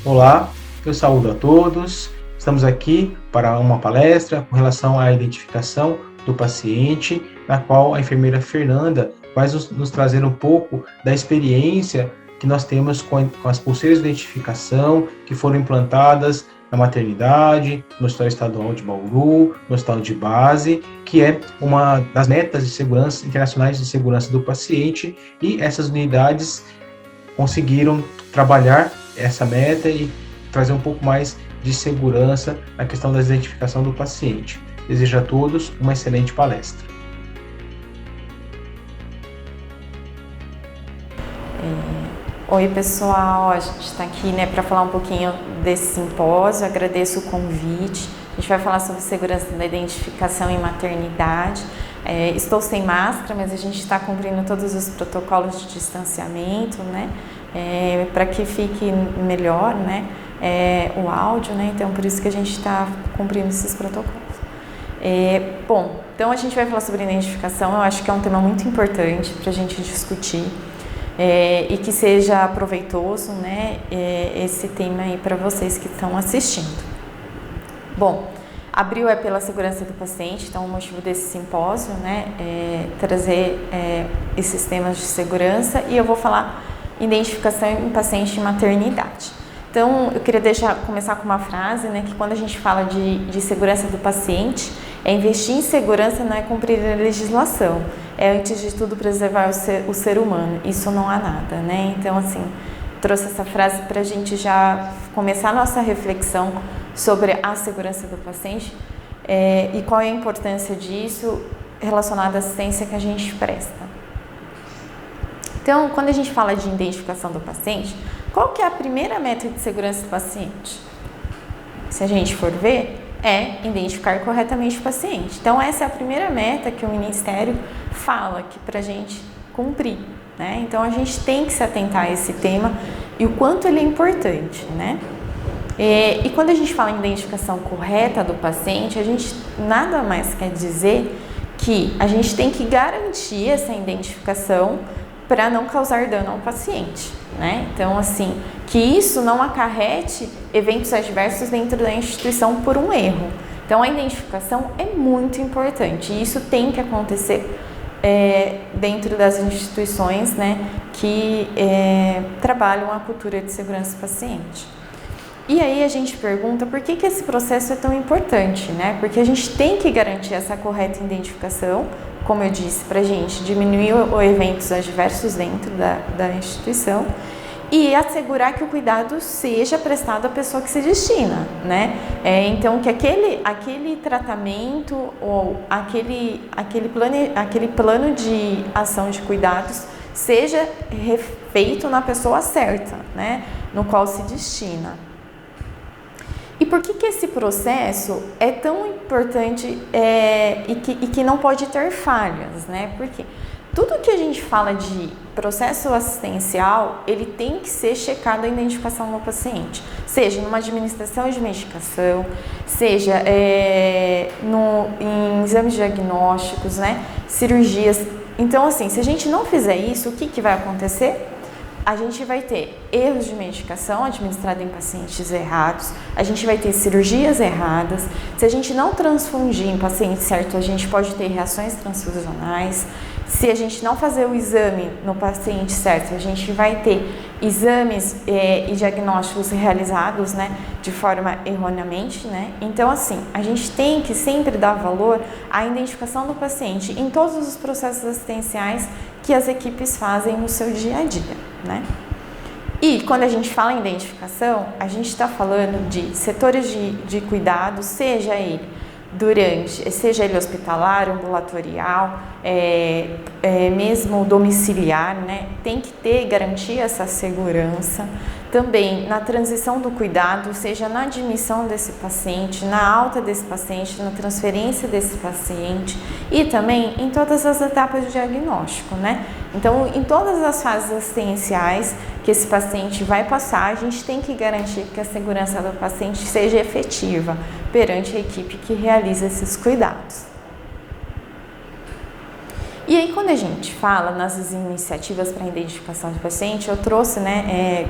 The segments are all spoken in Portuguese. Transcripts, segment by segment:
Olá, eu saúdo a todos. Estamos aqui para uma palestra com relação à identificação do paciente, na qual a enfermeira Fernanda vai nos trazer um pouco da experiência que nós temos com as pulseiras de identificação que foram implantadas na maternidade, no Hospital Estadual de Bauru, no Hospital de Base, que é uma das metas de segurança internacionais de segurança do paciente, e essas unidades conseguiram trabalhar essa meta e trazer um pouco mais de segurança na questão da identificação do paciente. Desejo a todos uma excelente palestra. Oi pessoal, a gente está aqui para falar um pouquinho desse simpósio, agradeço o convite. A gente vai falar sobre segurança da identificação em maternidade. Estou sem máscara, mas a gente está cumprindo todos os protocolos de distanciamento, para que fique melhor, o áudio, então por isso que a gente está cumprindo esses protocolos. Então a gente vai falar sobre identificação, eu acho que é um tema muito importante para a gente discutir. E que seja proveitoso, esse tema aí para vocês que estão assistindo. Abril é pela segurança do paciente, então o motivo desse simpósio, trazer esses temas de segurança, e eu vou falar identificação em paciente em maternidade. Então, eu queria começar com uma frase, que quando a gente fala de segurança do paciente, investir em segurança não é cumprir a legislação, é antes de tudo preservar o ser humano, isso não há nada, Então, assim, trouxe essa frase para a gente já começar a nossa reflexão sobre a segurança do paciente e qual é a importância disso relacionada à assistência que a gente presta. Então, quando a gente fala de identificação do paciente, qual que é a primeira meta de segurança do paciente? Se a gente for ver, é identificar corretamente o paciente. Então, essa é a primeira meta que o Ministério fala que para a gente cumprir, Então, a gente tem que se atentar a esse tema e o quanto ele é importante, E quando a gente fala em identificação correta do paciente, a gente nada mais quer dizer que a gente tem que garantir essa identificação para não causar dano ao paciente, Então, assim, que isso não acarrete eventos adversos dentro da instituição por um erro. Então, a identificação é muito importante e isso tem que acontecer dentro das instituições, que trabalham a cultura de segurança do paciente. E aí a gente pergunta por que esse processo é tão importante, Porque a gente tem que garantir essa correta identificação, como eu disse, para a gente diminuir os eventos adversos dentro da instituição e assegurar que o cuidado seja prestado à pessoa que se destina, Então, que aquele tratamento ou aquele plano de ação de cuidados seja feito na pessoa certa, no qual se destina. E por que esse processo é tão importante e que não pode ter falhas, Porque tudo que a gente fala de processo assistencial, ele tem que ser checado a identificação do paciente, seja numa administração de medicação, seja em exames diagnósticos, cirurgias. Então, assim, se a gente não fizer isso, o que vai acontecer? A gente vai ter erros de medicação administrada em pacientes errados, a gente vai ter cirurgias erradas, se a gente não transfundir em paciente certo, a gente pode ter reações transfusionais, se a gente não fazer o exame no paciente certo, a gente vai ter exames e diagnósticos realizados, de forma erroneamente, Então, assim, a gente tem que sempre dar valor à identificação do paciente em todos os processos assistenciais que as equipes fazem no seu dia a dia, E quando a gente fala em identificação, a gente está falando de setores de cuidado, seja ele hospitalar, ambulatorial, mesmo domiciliar, Tem que garantir essa segurança. Também na transição do cuidado, seja na admissão desse paciente, na alta desse paciente, na transferência desse paciente e também em todas as etapas do diagnóstico, Então, em todas as fases assistenciais que esse paciente vai passar, a gente tem que garantir que a segurança do paciente seja efetiva perante a equipe que realiza esses cuidados. E aí, quando a gente fala nas iniciativas para identificação do paciente, eu trouxe, né,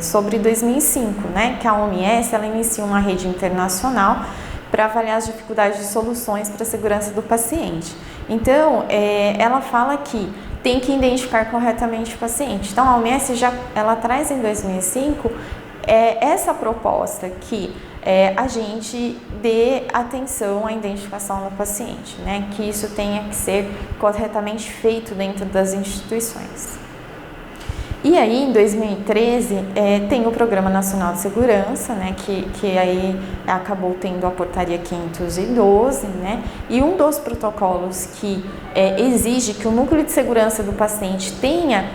sobre 2005, né, que a OMS, ela inicia uma rede internacional para avaliar as dificuldades de soluções para a segurança do paciente. Então, ela fala que tem que identificar corretamente o paciente. Então, a OMS ela traz em 2005 essa proposta que a gente dê atenção à identificação do paciente, né? Que isso tenha que ser corretamente feito dentro das instituições. E aí, em 2013, tem o Programa Nacional de Segurança, né? Que aí acabou tendo a Portaria 512, né? E um dos protocolos que exige que o núcleo de segurança do paciente tenha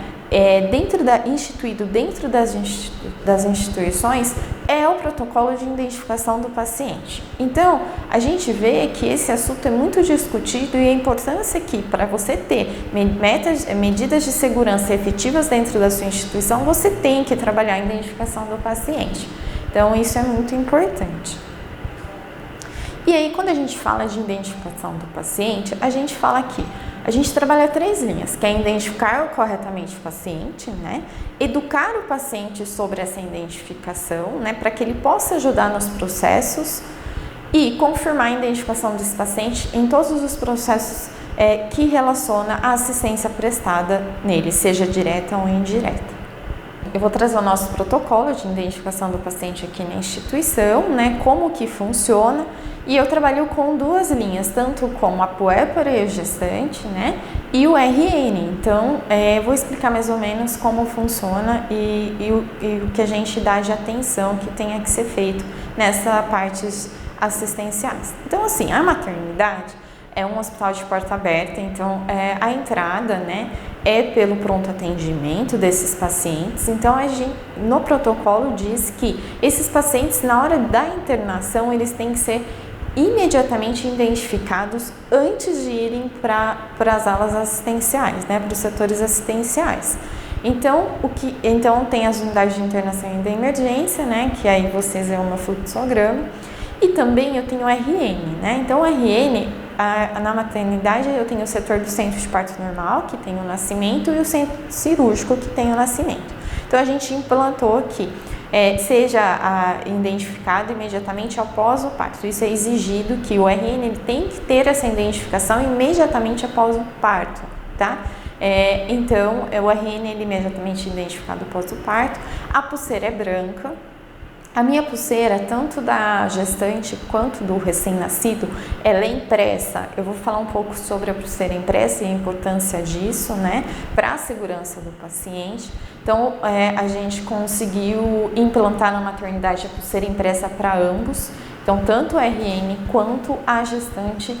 instituído dentro das instituições é o protocolo de identificação do paciente. Então, a gente vê que esse assunto é muito discutido e a importância que para você ter medidas de segurança efetivas dentro da sua instituição, você tem que trabalhar a identificação do paciente. Então, isso é muito importante. E aí, quando a gente fala de identificação do paciente, a gente fala que a gente trabalha 3 linhas, que é identificar corretamente o paciente, né? Educar o paciente sobre essa identificação, né? Para que ele possa ajudar nos processos e confirmar a identificação desse paciente em todos os processos que relaciona a assistência prestada nele, seja direta ou indireta. Eu vou trazer o nosso protocolo de identificação do paciente aqui na instituição, né? Como que funciona. E eu trabalho com 2 linhas, tanto com a puérpera gestante, né, e o RN. Então, vou explicar mais ou menos como funciona e o que a gente dá de atenção que tenha que ser feito nessa partes assistenciais. Então, assim, a maternidade é um hospital de porta aberta, então a entrada, né, é pelo pronto atendimento desses pacientes. Então, a gente, no protocolo diz que esses pacientes, na hora da internação, eles têm que ser imediatamente identificados antes de irem para as alas assistenciais, né, para os setores assistenciais. Então, tem as unidades de internação e de emergência, né, que aí vocês veem o meu fluxograma, e também eu tenho o RN, né, então o RN, na maternidade eu tenho o setor do centro de parto normal, que tem o nascimento, e o centro cirúrgico, que tem o nascimento. Então, a gente implantou aqui seja identificado imediatamente após o parto. Isso é exigido, que o RN ele tem que ter essa identificação imediatamente após o parto, tá? Então, o RN ele é imediatamente identificado após o parto. A pulseira é branca. A minha pulseira, tanto da gestante quanto do recém-nascido, ela é impressa. Eu vou falar um pouco sobre a pulseira impressa e a importância disso, né, para a segurança do paciente. Então, a gente conseguiu implantar na maternidade a pulseira impressa para ambos. Então, tanto o RN quanto a gestante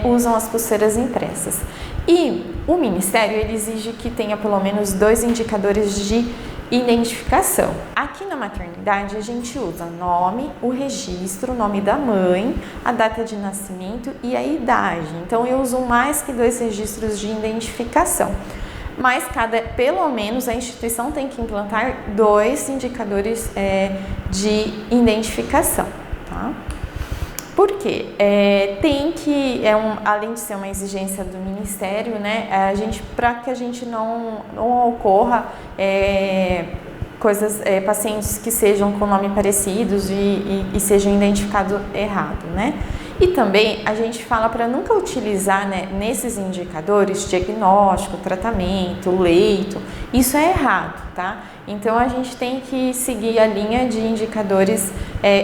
usam as pulseiras impressas. E o Ministério ele exige que tenha pelo menos 2 indicadores de identificação. Aqui na maternidade a gente usa nome, o registro, o nome da mãe, a data de nascimento e a idade. Então eu uso mais que 2 registros de identificação. Mas pelo menos a instituição tem que implantar 2 indicadores de identificação, tá? Por quê? Além de ser uma exigência do Ministério, né, para que a gente não ocorra pacientes que sejam com nome parecidos e sejam identificados errado, né? E também a gente fala para nunca utilizar, né, nesses indicadores diagnóstico, tratamento, leito. Isso é errado, tá? Então a gente tem que seguir a linha de indicadores,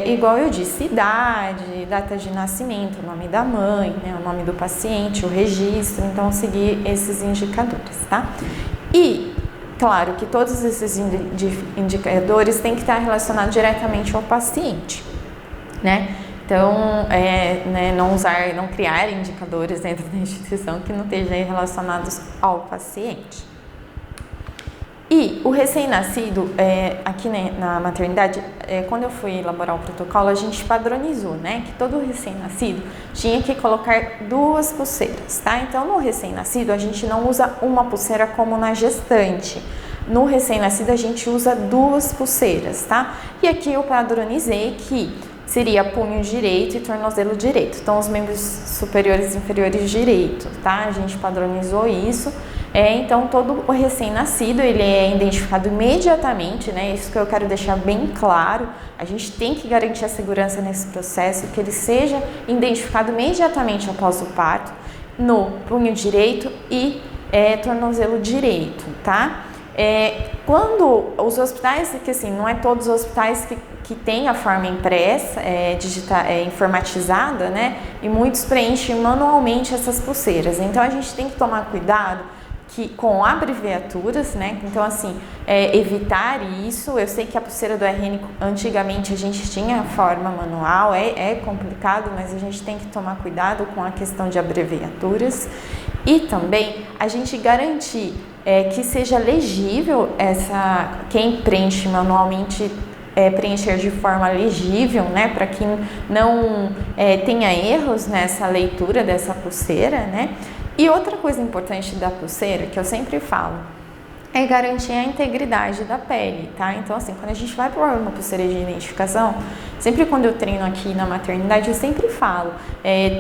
igual eu disse, idade, data de nascimento, o nome da mãe, né, o nome do paciente, o registro. Então seguir esses indicadores, tá? E claro que todos esses indicadores têm que estar relacionados diretamente ao paciente, né? Então, não criar indicadores dentro da instituição que não estejam relacionados ao paciente. E o recém-nascido, aqui na maternidade, quando eu fui elaborar o protocolo, a gente padronizou, né, que todo recém-nascido tinha que colocar 2 pulseiras, tá? Então, no recém-nascido, a gente não usa uma pulseira como na gestante. No recém-nascido, a gente usa 2 pulseiras, tá? E aqui eu padronizei que seria punho direito e tornozelo direito. Então, os membros superiores e inferiores direito, tá? A gente padronizou isso. Então, todo o recém-nascido, ele é identificado imediatamente, né? Isso que eu quero deixar bem claro. A gente tem que garantir a segurança nesse processo, que ele seja identificado imediatamente após o parto, no punho direito e tornozelo direito, tá? Quando os hospitais, que assim, não é todos os hospitais que têm a forma impressa, informatizada, né? E muitos preenchem manualmente essas pulseiras. Então, a gente tem que tomar cuidado com abreviaturas, né? Então, assim, evitar isso. Eu sei que a pulseira do RN, antigamente, a gente tinha a forma manual, é complicado, mas a gente tem que tomar cuidado com a questão de abreviaturas. E também a gente garantir que seja legível quem preenche manualmente, preencher de forma legível, né, para que não tenha erros nessa leitura dessa pulseira, né. E outra coisa importante da pulseira, que eu sempre falo, é garantir a integridade da pele, tá? Então, assim, quando a gente vai pôr uma pulseira de identificação, sempre quando eu treino aqui na maternidade, eu sempre falo,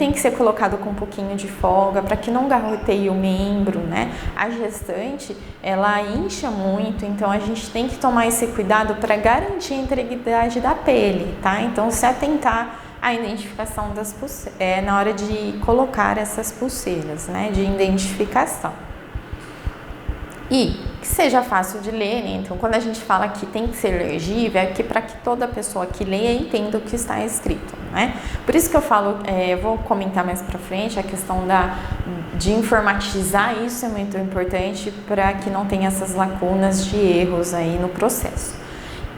tem que ser colocado com um pouquinho de folga, para que não garroteie o membro, né? A gestante, ela incha muito, então a gente tem que tomar esse cuidado para garantir a integridade da pele, tá? Então, se atentar à identificação das pulseiras, na hora de colocar essas pulseiras, né? De identificação. E que seja fácil de ler, né? Então, quando a gente fala que tem que ser legível, é para que toda pessoa que leia entenda o que está escrito, né? Por isso que eu falo, eu vou comentar mais para frente, a questão de informatizar isso é muito importante para que não tenha essas lacunas de erros aí no processo.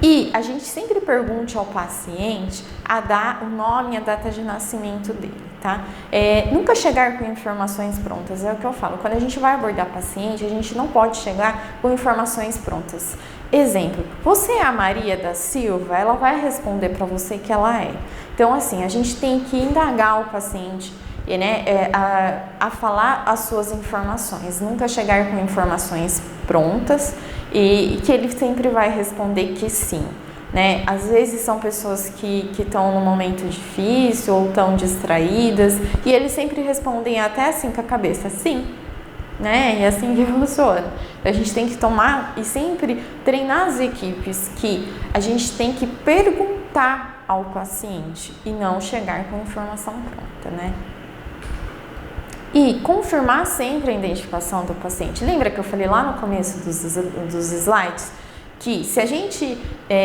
E a gente sempre pergunte ao paciente o nome e a data de nascimento dele, tá? Nunca chegar com informações prontas, é o que eu falo. Quando a gente vai abordar paciente, a gente não pode chegar com informações prontas. Exemplo, você é a Maria da Silva? Ela vai responder para você que ela é. Então, assim, a gente tem que indagar o paciente, né, a falar as suas informações, nunca chegar com informações prontas e que ele sempre vai responder que sim, né? Às vezes são pessoas que estão num momento difícil ou estão distraídas e eles sempre respondem até assim com a cabeça, sim, né? E assim que funciona. A gente tem que tomar e sempre treinar as equipes que a gente tem que perguntar ao paciente e não chegar com informação pronta, né? E confirmar sempre a identificação do paciente. Lembra que eu falei lá no começo dos slides que se a gente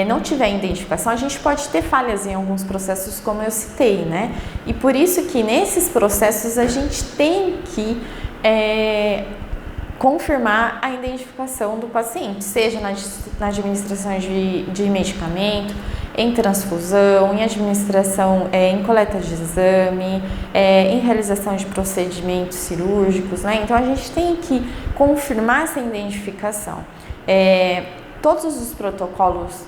não tiver identificação, a gente pode ter falhas em alguns processos, como eu citei, né? E por isso que nesses processos a gente tem que confirmar a identificação do paciente, seja na administração de medicamento, em transfusão, em administração, em coleta de exame, em realização de procedimentos cirúrgicos, né? Então, a gente tem que confirmar essa identificação. Todos os protocolos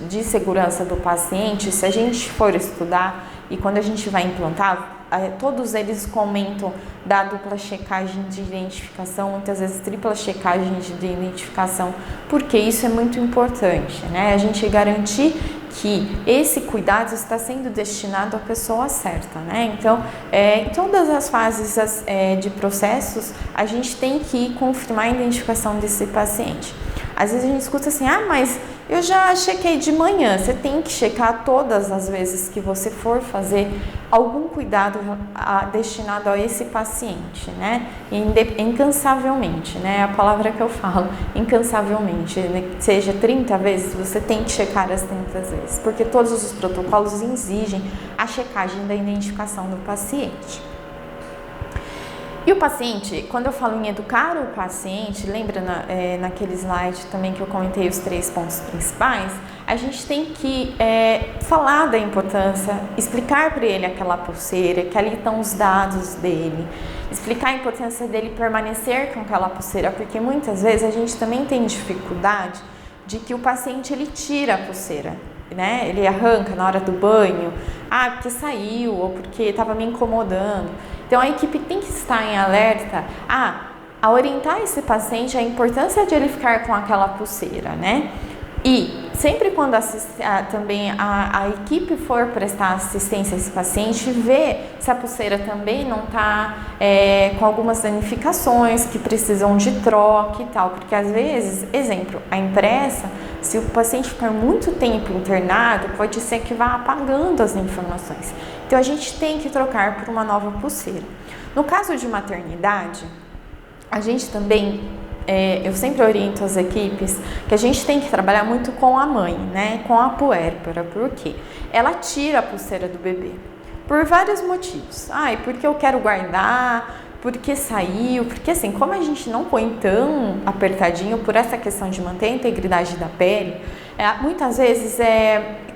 de segurança do paciente, se a gente for estudar e quando a gente vai implantar, todos eles comentam da dupla checagem de identificação, muitas vezes tripla checagem de identificação, porque isso é muito importante, né? A gente garantir que esse cuidado está sendo destinado à pessoa certa, né? Então, em todas as fases de processos, a gente tem que confirmar a identificação desse paciente. Às vezes a gente escuta assim, mas eu já chequei de manhã. Você tem que checar todas as vezes que você for fazer algum cuidado destinado a esse paciente, né? Incansavelmente, né? A palavra que eu falo, incansavelmente, né? Seja 30 vezes, você tem que checar as 30 vezes, porque todos os protocolos exigem a checagem da identificação do paciente. E o paciente, quando eu falo em educar o paciente, lembra naquele slide também que eu comentei os 3 pontos principais, a gente tem que falar da importância, explicar para ele aquela pulseira, que ali estão os dados dele, explicar a importância dele permanecer com aquela pulseira, porque muitas vezes a gente também tem dificuldade de que o paciente ele tira a pulseira, né? Ele arranca na hora do banho, porque saiu ou porque estava me incomodando. Então, a equipe tem que estar em alerta a orientar esse paciente a importância de ele ficar com aquela pulseira, né? E sempre quando também a equipe for prestar assistência a esse paciente, ver se a pulseira também não está com algumas danificações que precisam de troca e tal, porque às vezes, exemplo, a impressa, se o paciente ficar muito tempo internado, pode ser que vá apagando as informações. Então a gente tem que trocar por uma nova pulseira. No caso de maternidade, a gente também eu sempre oriento as equipes que a gente tem que trabalhar muito com a mãe, né? Com a puérpera, porque ela tira a pulseira do bebê por vários motivos. Porque eu quero guardar, porque saiu, porque assim, como a gente não põe tão apertadinho por essa questão de manter a integridade da pele, muitas vezes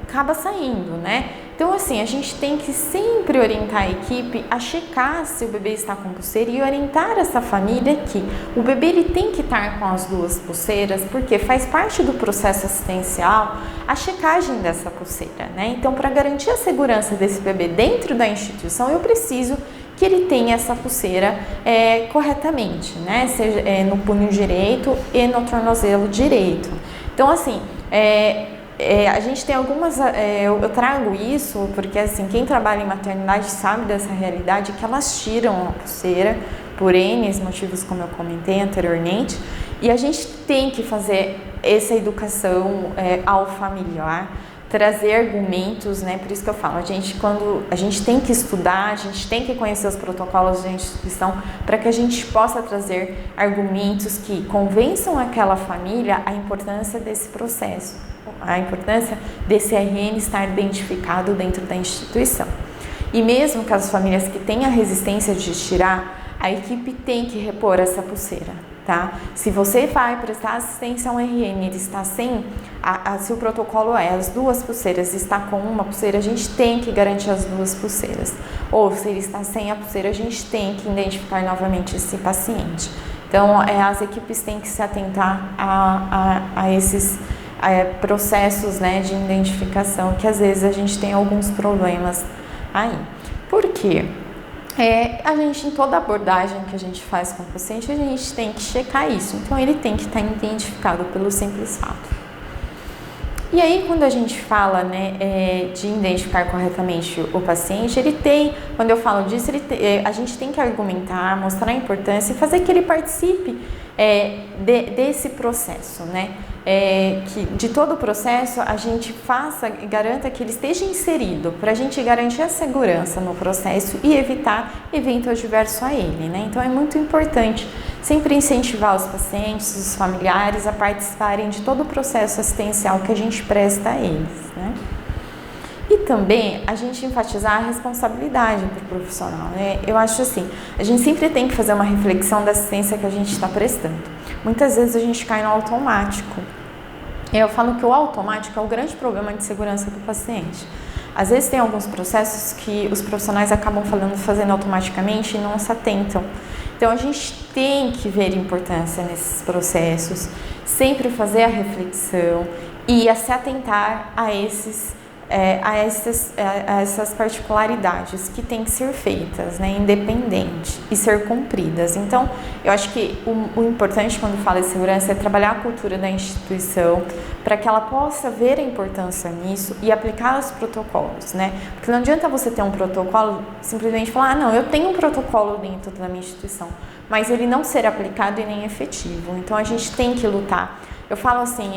acaba saindo, né? Então, assim, a gente tem que sempre orientar a equipe a checar se o bebê está com pulseira e orientar essa família que o bebê ele tem que estar com as duas pulseiras, porque faz parte do processo assistencial a checagem dessa pulseira, né? Então, para garantir a segurança desse bebê dentro da instituição, eu preciso que ele tenha essa pulseira corretamente, né? Seja no punho direito e no tornozelo direito. Então, assim, a gente tem algumas, eu trago isso porque assim, quem trabalha em maternidade sabe dessa realidade, que elas tiram a pulseira por N motivos, como eu comentei anteriormente, e a gente tem que fazer essa educação ao familiar, trazer argumentos, né? Por isso que eu falo, quando a gente tem que estudar, a gente tem que conhecer os protocolos da instituição para que a gente possa trazer argumentos que convençam aquela família a importância desse processo, a importância desse RN estar identificado dentro da instituição. E mesmo que as famílias que têm a resistência de tirar, a equipe tem que repor essa pulseira, tá? Se você vai prestar assistência a um RN, ele está sem, se o protocolo as duas pulseiras, está com uma pulseira, a gente tem que garantir as duas pulseiras. Ou se ele está sem a pulseira, a gente tem que identificar novamente esse paciente. Então, as equipes têm que se atentar a esses processos, né, de identificação, que às vezes a gente tem alguns problemas aí. Por quê? A gente, em toda abordagem que a gente faz com o paciente, a gente tem que checar isso. Então, ele tem que estar identificado pelo simples fato. E aí, quando a gente fala, né, de identificar corretamente o paciente, ele tem, quando eu falo disso, a gente tem que argumentar, mostrar a importância e fazer que ele participe desse processo, né? Que de todo o processo a gente faça e garanta que ele esteja inserido, para a gente garantir a segurança no processo e evitar evento adverso a ele, né? Então é muito importante sempre incentivar os pacientes, os familiares a participarem de todo o processo assistencial que a gente presta a eles, né? E também a gente enfatizar a responsabilidade para o profissional, né? Eu acho assim, a gente sempre tem que fazer uma reflexão da assistência que a gente está prestando. Muitas vezes a gente cai no automático. Eu falo que o automático é o grande problema de segurança do paciente. Às vezes tem alguns processos que os profissionais acabam fazendo automaticamente e não se atentam. Então a gente tem que ver a importância nesses processos, sempre fazer a reflexão e a se atentar a essas particularidades que têm que ser feitas, né, independente e ser cumpridas. Então, eu acho que o importante quando fala de segurança é trabalhar a cultura da instituição para que ela possa ver a importância nisso e aplicar os protocolos, né? Porque não adianta você ter um protocolo simplesmente falar, não, eu tenho um protocolo dentro da minha instituição, mas ele não ser aplicado e nem efetivo. Então, a gente tem que lutar. Eu falo assim,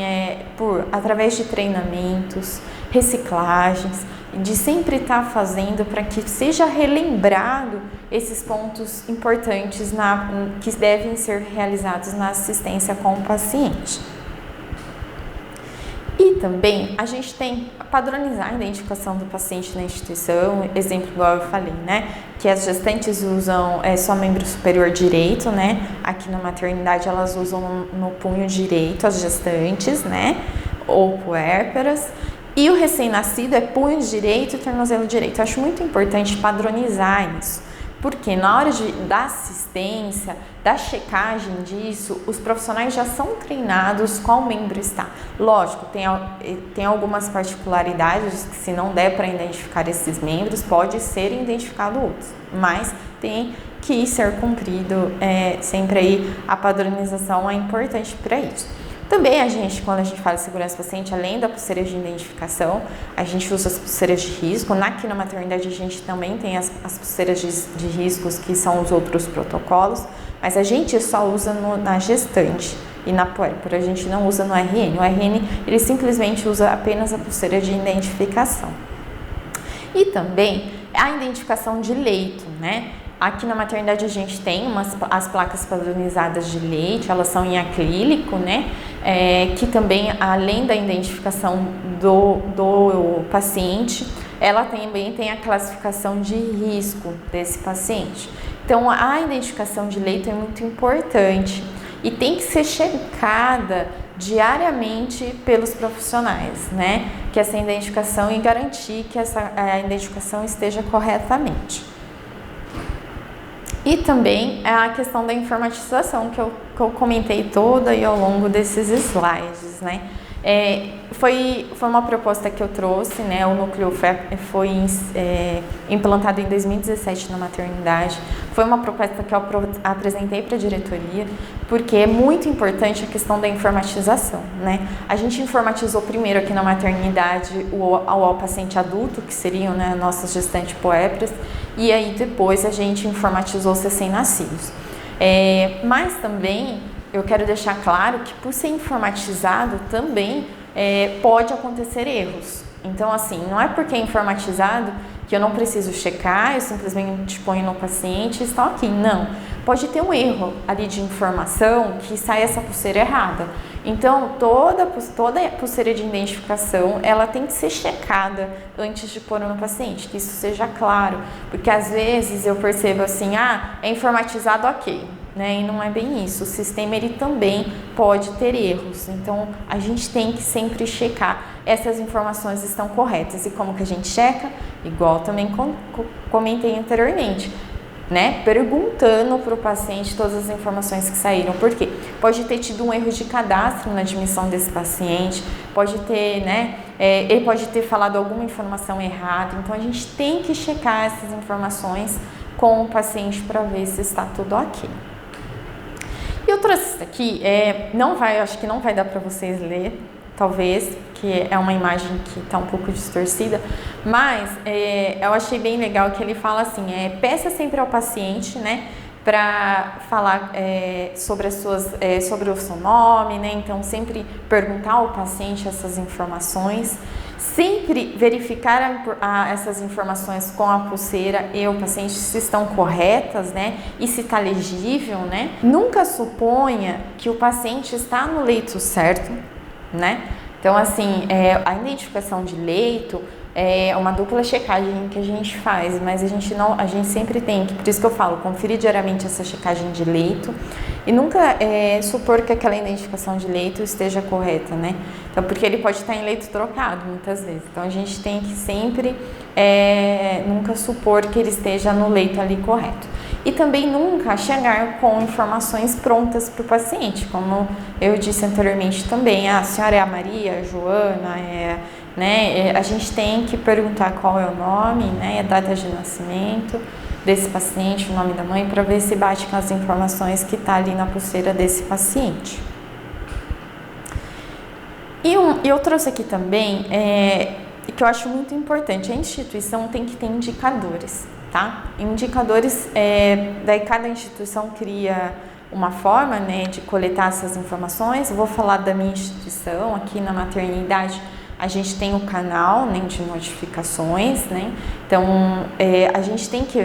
através de treinamentos, reciclagens, de sempre estar fazendo para que seja relembrado esses pontos importantes que devem ser realizados na assistência com o paciente. E também a gente tem que padronizar a identificação do paciente na instituição, exemplo igual eu falei, né? Que as gestantes usam só membro superior direito, né? Aqui na maternidade elas usam no punho direito as gestantes, né? Ou puérperas. E o recém-nascido é punho direito e tornozelo direito. Eu acho muito importante padronizar isso, porque na hora da assistência, da checagem disso, os profissionais já são treinados qual membro está. Lógico, tem algumas particularidades que se não der para identificar esses membros, pode ser identificado outros, mas tem que ser cumprido sempre aí, a padronização é importante para isso. Também quando a gente fala de segurança do paciente, além da pulseira de identificação, a gente usa as pulseiras de risco. Aqui na maternidade a gente também tem as pulseiras de riscos, que são os outros protocolos, mas a gente só usa na gestante e na puérpera, a gente não usa no RN. O RN, ele simplesmente usa apenas a pulseira de identificação. E também a identificação de leito, né? Aqui na maternidade a gente tem as placas padronizadas de leite, elas são em acrílico, né? Que também, além da identificação do paciente, ela também tem a classificação de risco desse paciente. Então, a identificação de leito é muito importante e tem que ser checada diariamente pelos profissionais, né? Que essa identificação e garantir que a identificação esteja corretamente. E também a questão da informatização que eu comentei toda e ao longo desses slides, né? Foi uma proposta que eu trouxe, né? O núcleo foi implantado em 2017 na maternidade. Foi uma proposta que eu apresentei para a diretoria, porque é muito importante a questão da informatização, né? A gente informatizou primeiro aqui na maternidade o paciente adulto, que seriam, né, nossas gestantes puérperas, e aí depois a gente informatizou os recém-nascidos. Mas também eu quero deixar claro que, por ser informatizado, também pode acontecer erros. Então, assim, não é porque é informatizado que eu não preciso checar, eu simplesmente ponho no paciente e está ok. Não. Pode ter um erro ali de informação que sai essa pulseira errada. Então, toda pulseira de identificação, ela tem que ser checada antes de pôr no paciente, que isso seja claro. Porque, às vezes, eu percebo assim, é informatizado, ok. Né? E não é bem isso. O sistema, ele também pode ter erros. Então, a gente tem que sempre checar essas informações estão corretas. E como que a gente checa? Igual também comentei anteriormente, né? Perguntando para o paciente todas as informações que saíram. Por quê? Pode ter tido um erro de cadastro na admissão desse paciente, pode ter, né? Ele pode ter falado alguma informação errada. Então, a gente tem que checar essas informações com o paciente para ver se está tudo ok. E eu trouxe isso aqui, acho que não vai dar para vocês ler, talvez, porque é uma imagem que está um pouco distorcida, mas eu achei bem legal que ele fala assim, peça sempre ao paciente, né, para falar sobre o seu nome, né, então sempre perguntar ao paciente essas informações, sempre verificar essas informações com a pulseira e o paciente se estão corretas, né? E se está legível, né? Nunca suponha que o paciente está no leito certo, né? Então, assim, a identificação de leito é uma dupla checagem que a gente faz, mas a gente sempre tem que, por isso que eu falo, conferir diariamente essa checagem de leito e nunca supor que aquela identificação de leito esteja correta, né? Então, porque ele pode estar em leito trocado muitas vezes. Então, a gente tem que sempre nunca supor que ele esteja no leito ali correto. E também nunca chegar com informações prontas para o paciente, como eu disse anteriormente também, a senhora é a Maria, a Joana, né? A gente tem que perguntar qual é o nome, né? A data de nascimento desse paciente, o nome da mãe, para ver se bate com as informações que está ali na pulseira desse paciente. E eu trouxe aqui também, que eu acho muito importante, a instituição tem que ter indicadores, tá? Indicadores, daí cada instituição cria uma forma, né, de coletar essas informações. Eu vou falar da minha instituição, aqui na maternidade, a gente tem o canal, né, de notificações, né? Então, a gente tem que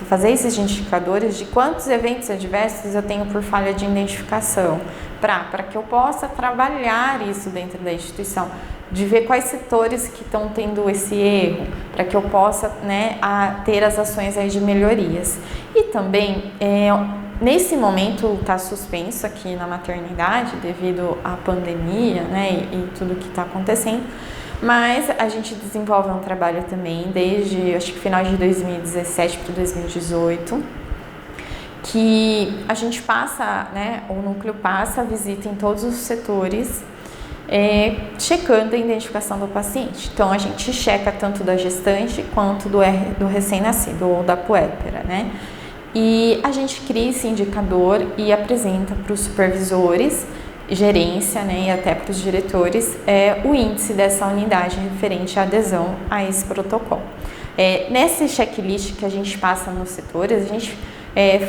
fazer esses indicadores de quantos eventos adversos eu tenho por falha de identificação, para que eu possa trabalhar isso dentro da instituição, de ver quais setores que estão tendo esse erro, para que eu possa, né, ter as ações aí de melhorias. E também, nesse momento está suspenso aqui na maternidade devido à pandemia, né, e tudo que está acontecendo, mas a gente desenvolve um trabalho também desde, acho que final de 2017 para 2018, que a gente passa, né, o núcleo passa a visita em todos os setores, checando a identificação do paciente. Então, a gente checa tanto da gestante quanto do recém-nascido ou da puérpera, né? E a gente cria esse indicador e apresenta para os supervisores gerência, né, e até para os diretores, o índice dessa unidade referente à adesão a esse protocolo. Nesse checklist que a gente passa nos setores, a gente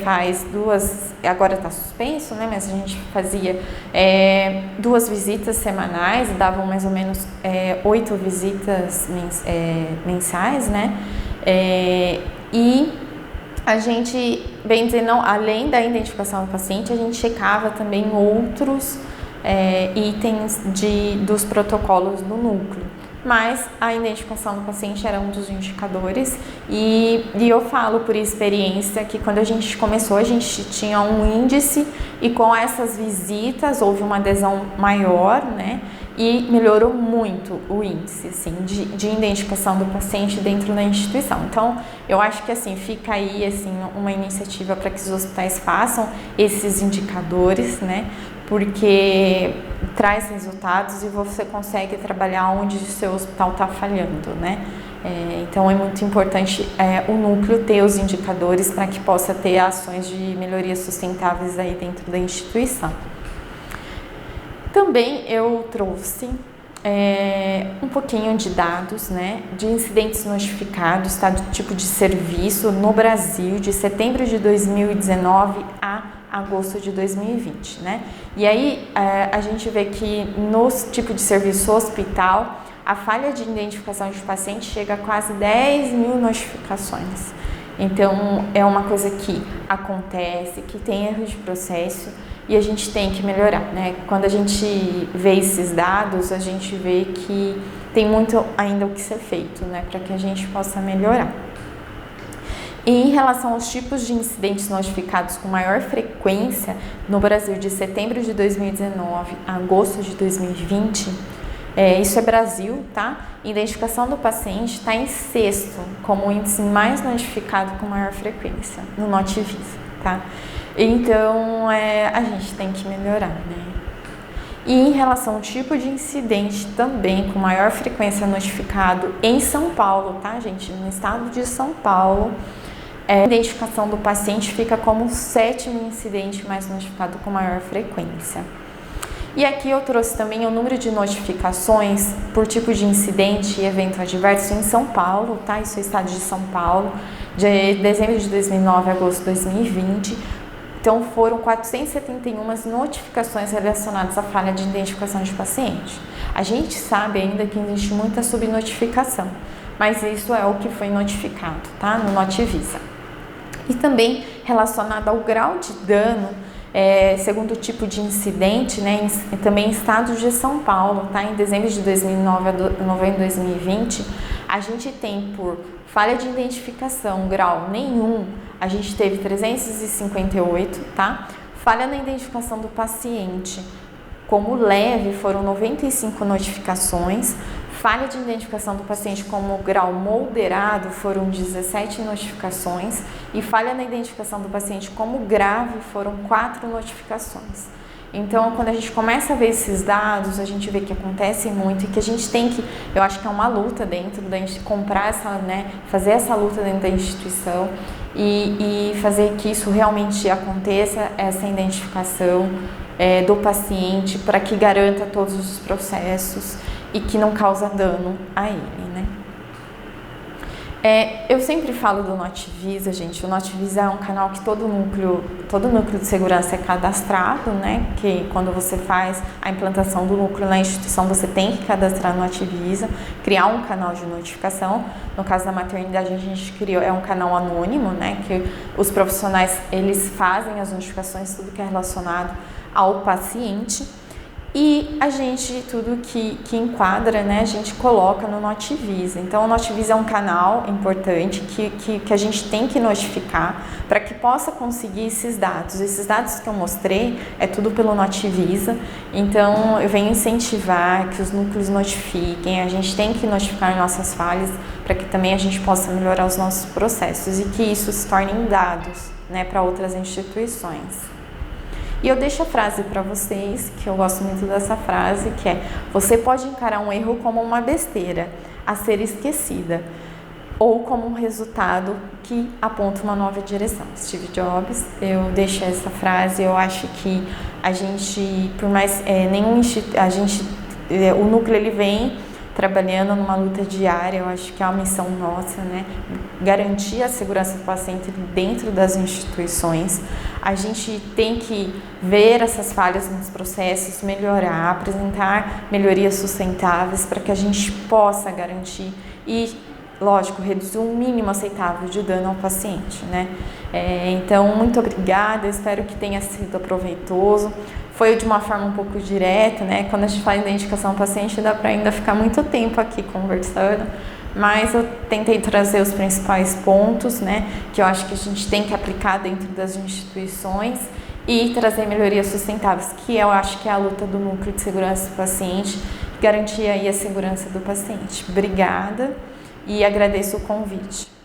faz agora está suspenso, né, mas a gente fazia 2 visitas semanais, davam mais ou menos 8 visitas mensais, né, e a gente, bem dizer, não, além da identificação do paciente, a gente checava também outros itens dos protocolos do núcleo. Mas a identificação do paciente era um dos indicadores e eu falo por experiência que quando a gente começou, a gente tinha um índice e com essas visitas houve uma adesão maior, né? E melhorou muito o índice, assim, de identificação do paciente dentro da instituição. Então, eu acho que, assim, fica aí, assim, uma iniciativa para que os hospitais façam esses indicadores, né? Porque traz resultados e você consegue trabalhar onde o seu hospital está falhando, né? Então, é muito importante o núcleo ter os indicadores para que possa ter ações de melhorias sustentáveis aí dentro da instituição. Também eu trouxe um pouquinho de dados, né, de incidentes notificados, tá, do tipo de serviço no Brasil de setembro de 2019 a agosto de 2020, né? E aí a gente vê que no tipo de serviço hospital, a falha de identificação de paciente chega a quase 10 mil notificações. Então, é uma coisa que acontece, que tem erro de processo e a gente tem que melhorar, né? Quando a gente vê esses dados, a gente vê que tem muito ainda o que ser feito, né? Para que a gente possa melhorar. E em relação aos tipos de incidentes notificados com maior frequência no Brasil de setembro de 2019 a agosto de 2020, isso é Brasil, tá? Identificação do paciente está em 6º como o índice mais notificado com maior frequência no Notivisa, tá? Então, a gente tem que melhorar, né? E em relação ao tipo de incidente também com maior frequência notificado em São Paulo, tá, gente? No estado de São Paulo, a identificação do paciente fica como o 7º incidente mais notificado com maior frequência. E aqui eu trouxe também o número de notificações por tipo de incidente e evento adverso em São Paulo, tá? Isso é o estado de São Paulo, de dezembro de 2009 a agosto de 2020. Então, foram 471 notificações relacionadas à falha de identificação de paciente. A gente sabe ainda que existe muita subnotificação, mas isso é o que foi notificado, tá? No Notivisa. E também relacionado ao grau de dano, segundo o tipo de incidente, né, também em estados de São Paulo, tá? Em dezembro de 2009 a novembro de 2020, a gente tem por falha de identificação, grau nenhum, a gente teve 358, tá? Falha na identificação do paciente, como leve, foram 95 notificações. Falha de identificação do paciente como grau moderado, foram 17 notificações. E falha na identificação do paciente como grave, foram 4 notificações. Então, quando a gente começa a ver esses dados, a gente vê que acontece muito e que a gente tem que, eu acho que é uma luta dentro da gente comprar essa, né, fazer essa luta dentro da instituição e fazer que isso realmente aconteça, essa identificação do paciente, para que garanta todos os processos e que não causa dano a ele, né? Eu sempre falo do Notivisa, gente. O Notivisa é um canal que todo núcleo de segurança é cadastrado, né? Que quando você faz a implantação do núcleo na instituição, você tem que cadastrar no Notivisa, criar um canal de notificação. No caso da maternidade, a gente criou, um canal anônimo, né? Que os profissionais, eles fazem as notificações, tudo que é relacionado ao paciente. E a gente, tudo que enquadra, né, a gente coloca no Notivisa. Então, o Notivisa é um canal importante que a gente tem que notificar para que possa conseguir esses dados. Esses dados que eu mostrei é tudo pelo Notivisa. Então, eu venho incentivar que os núcleos notifiquem. A gente tem que notificar nossas falhas para que também a gente possa melhorar os nossos processos e que isso se torne em dados, né, para outras instituições. E eu deixo a frase para vocês, que eu gosto muito dessa frase, que é: você pode encarar um erro como uma besteira a ser esquecida, ou como um resultado que aponta uma nova direção. Steve Jobs, eu deixo essa frase, eu acho que a gente, por mais o núcleo ele vem trabalhando numa luta diária, eu acho que é uma missão nossa, né? Garantir a segurança do paciente dentro das instituições. A gente tem que ver essas falhas nos processos, melhorar, apresentar melhorias sustentáveis para que a gente possa garantir e, lógico, reduzir o mínimo aceitável de dano ao paciente, né? Então, muito obrigada, espero que tenha sido proveitoso. Foi de uma forma um pouco direta, né? Quando a gente fala em identificação ao paciente, dá para ainda ficar muito tempo aqui conversando, mas eu tentei trazer os principais pontos, né? Que eu acho que a gente tem que aplicar dentro das instituições e trazer melhorias sustentáveis, que eu acho que é a luta do núcleo de segurança do paciente, garantir aí a segurança do paciente. Obrigada e agradeço o convite.